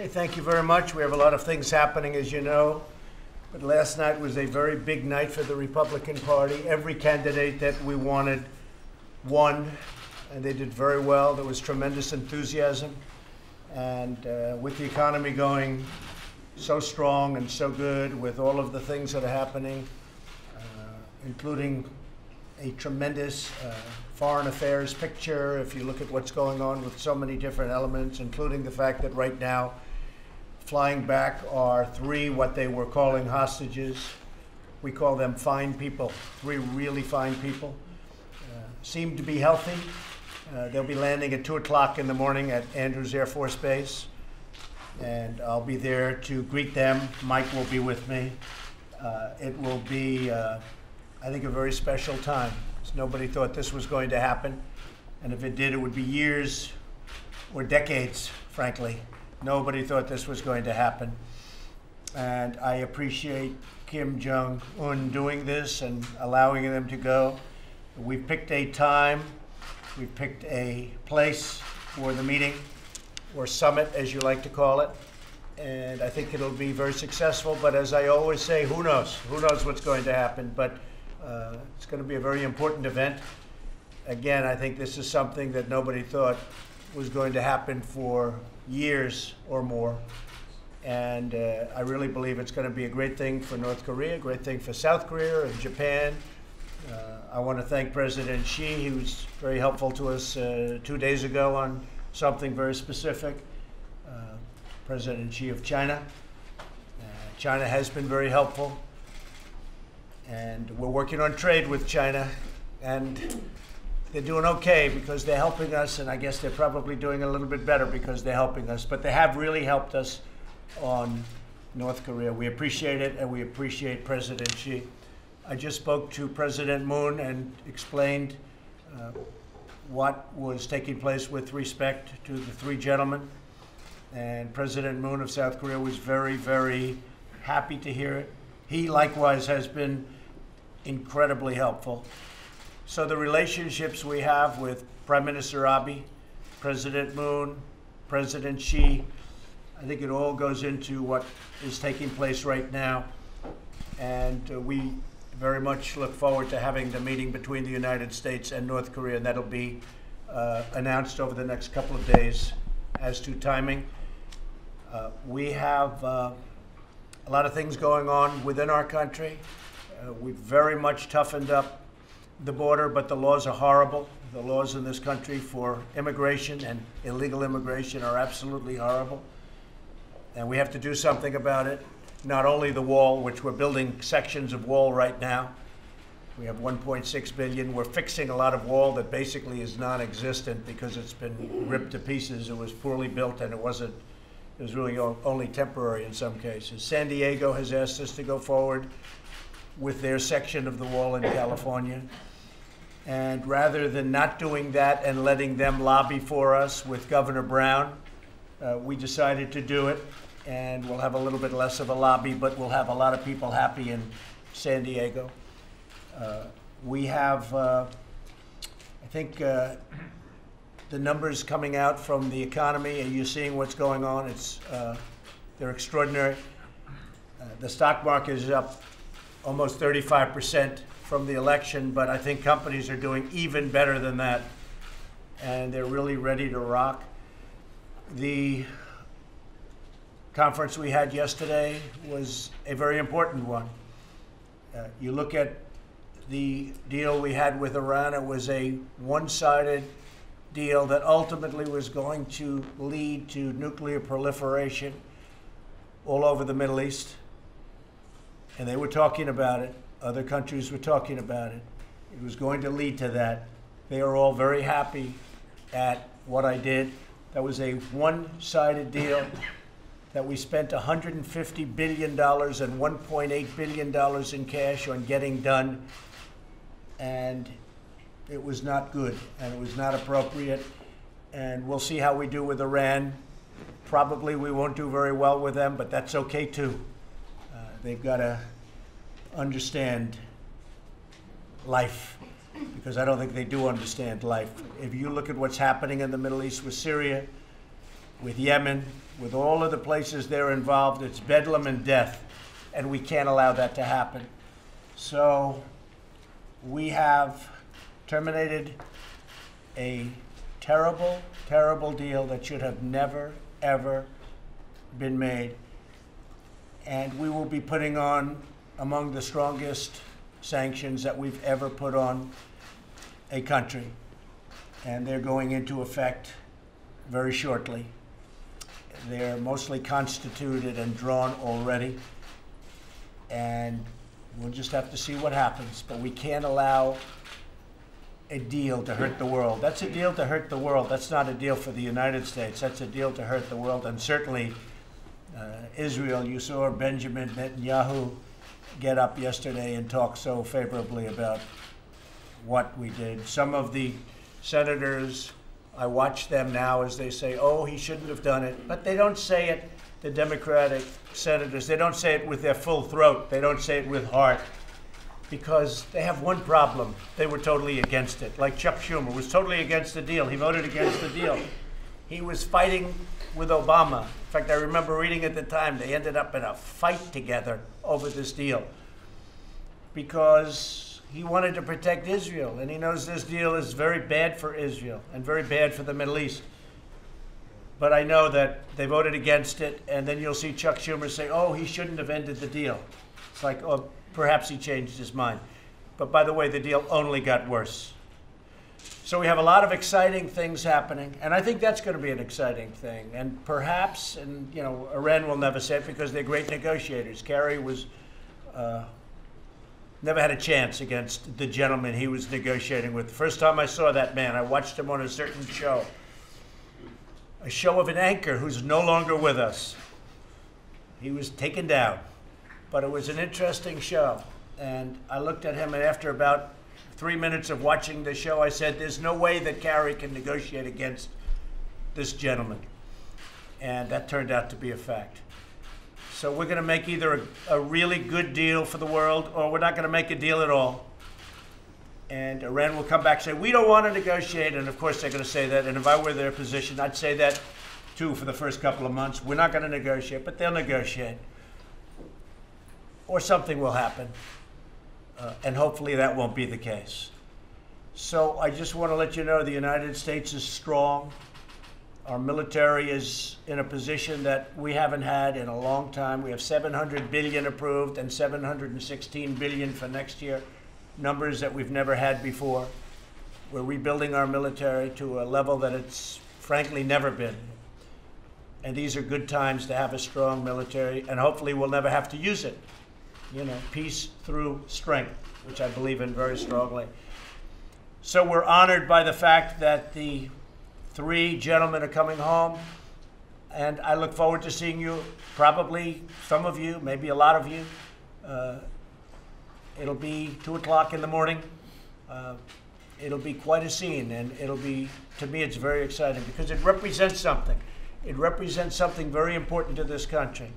Okay, thank you very much. We have a lot of things happening, as you know. But last night was a very big night for the Republican Party. Every candidate that we wanted won, and they did very well. There was tremendous enthusiasm. And with the economy going so strong and so good, with all of the things that are happening, including a tremendous foreign affairs picture, if you look at what's going on with so many different elements, including the fact that right now flying back are three what they were calling hostages. We call them fine people, three really fine people. Seem to be healthy. They'll be landing at 2 o'clock in the morning at Andrews Air Force Base, and I'll be there to greet them. Mike will be with me. It will be, I think, a very special time. Nobody thought this was going to happen, and if it did, it would be years or decades, frankly. Nobody thought this was going to happen, and I appreciate Kim Jong-un doing this and allowing them to go. We've picked a time, we've picked a place for the meeting, or summit, as you like to call it, and I think it'll be very successful, but as I always say, who knows? Who knows what's going to happen, but it's going to be a very important event. Again, I think this is something that nobody thought was going to happen for years or more. And I really believe it's going to be a great thing for North Korea, a great thing for South Korea and Japan. I want to thank President Xi. He was very helpful to us 2 days ago on something very specific. President Xi of China. China has been very helpful. And we're working on trade with China, and they're doing okay because they're helping us, and I guess they're probably doing a little bit better because they're helping us, but they have really helped us on North Korea. We appreciate it, and we appreciate President Xi. I just spoke to President Moon and explained what was taking place with respect to the three gentlemen, and President Moon of South Korea was very, very happy to hear it. He likewise has been incredibly helpful. So the relationships we have with Prime Minister Abe, President Moon, President Xi, I think it all goes into what is taking place right now. And we very much look forward to having the meeting between the United States and North Korea, and that'll be announced over the next couple of days as to timing. We have a lot of things going on within our country. We've very much toughened up the border, but the laws are horrible. The laws in this country for immigration and illegal immigration are absolutely horrible. And we have to do something about it. Not only the wall, which we're building sections of wall right now. We have 1.6 billion. We're fixing a lot of wall that basically is non-existent because it's been ripped to pieces. It was poorly built, and it was really only temporary in some cases. San Diego has asked us to go forward with their section of the wall in California. And rather than not doing that and letting them lobby for us with Governor Brown, we decided to do it. And we'll have a little bit less of a lobby, but we'll have a lot of people happy in San Diego. We have, I think, the numbers coming out from the economy, and you're seeing what's going on. They're extraordinary. The stock market is up almost 35% from the election, but I think companies are doing even better than that, and they're really ready to rock. The conference we had yesterday was a very important one. You look at the deal we had with Iran, it was a one-sided deal that ultimately was going to lead to nuclear proliferation all over the Middle East. And they were talking about it. Other countries were talking about it. It was going to lead to that. They are all very happy at what I did. That was a one-sided deal that we spent $150 billion and $1.8 billion in cash on getting done. And it was not good, and it was not appropriate. And we'll see how we do with Iran. Probably we won't do very well with them, but that's okay too. They've got to understand life, because I don't think they do understand life. If you look at what's happening in the Middle East with Syria, with Yemen, with all of the places they're involved. It's bedlam and death, and we can't allow that to happen. So we have terminated a terrible, terrible deal that should have never, ever been made. And we will be putting on among the strongest sanctions that we've ever put on a country. And they're going into effect very shortly. They're mostly constituted and drawn already. And we'll just have to see what happens. But we can't allow a deal to hurt the world. That's a deal to hurt the world. That's not a deal for the United States. That's a deal to hurt the world. And certainly Israel, you saw Benjamin Netanyahu get up yesterday and talk so favorably about what we did. Some of the senators, I watch them now as they say, oh, he shouldn't have done it. But they don't say it, the Democratic senators, they don't say it with their full throat. They don't say it with heart. Because they have one problem. They were totally against it. Like Chuck Schumer was totally against the deal. He voted against the deal. He was fighting with Obama. In fact, I remember reading at the time, they ended up in a fight together over this deal because he wanted to protect Israel, and he knows this deal is very bad for Israel and very bad for the Middle East. But I know that they voted against it, and then you'll see Chuck Schumer say, oh, he shouldn't have ended the deal. It's like, oh, perhaps he changed his mind. But by the way, the deal only got worse. So we have a lot of exciting things happening, and I think that's going to be an exciting thing. And perhaps, and you know, Iran will never say it because they're great negotiators. Kerry was never had a chance against the gentleman he was negotiating with. The first time I saw that man, I watched him on a certain show, a show of an anchor who's no longer with us. He was taken down, but it was an interesting show. And I looked at him, and after about 3 minutes of watching the show, I said, there's no way that Kerry can negotiate against this gentleman. And that turned out to be a fact. So we're going to make either a really good deal for the world, or we're not going to make a deal at all. And Iran will come back and say, we don't want to negotiate. And of course they're going to say that. And if I were their position, I'd say that too for the first couple of months. We're not going to negotiate, but they'll negotiate. Or something will happen. And hopefully that won't be the case. So I just want to let you know the United States is strong. Our military is in a position that we haven't had in a long time. We have $700 billion approved and $716 billion for next year, numbers that we've never had before. We're rebuilding our military to a level that it's frankly never been. And these are good times to have a strong military, and hopefully we'll never have to use it. You know, peace through strength, which I believe in very strongly. So we're honored by the fact that the 3 gentlemen are coming home, and I look forward to seeing you, probably some of you, maybe a lot of you. It'll be 2 o'clock in the morning. It'll be quite a scene, and it'll be, to me, it's very exciting because it represents something. It represents something very important to this country.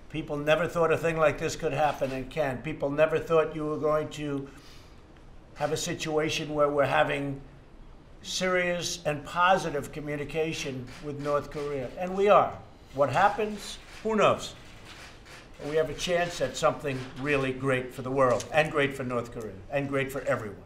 People never thought a thing like this could happen and can. People never thought you were going to have a situation where we're having serious and positive communication with North Korea. And we are. What happens? Who knows? We have a chance at something really great for the world, and great for North Korea, and great for everyone.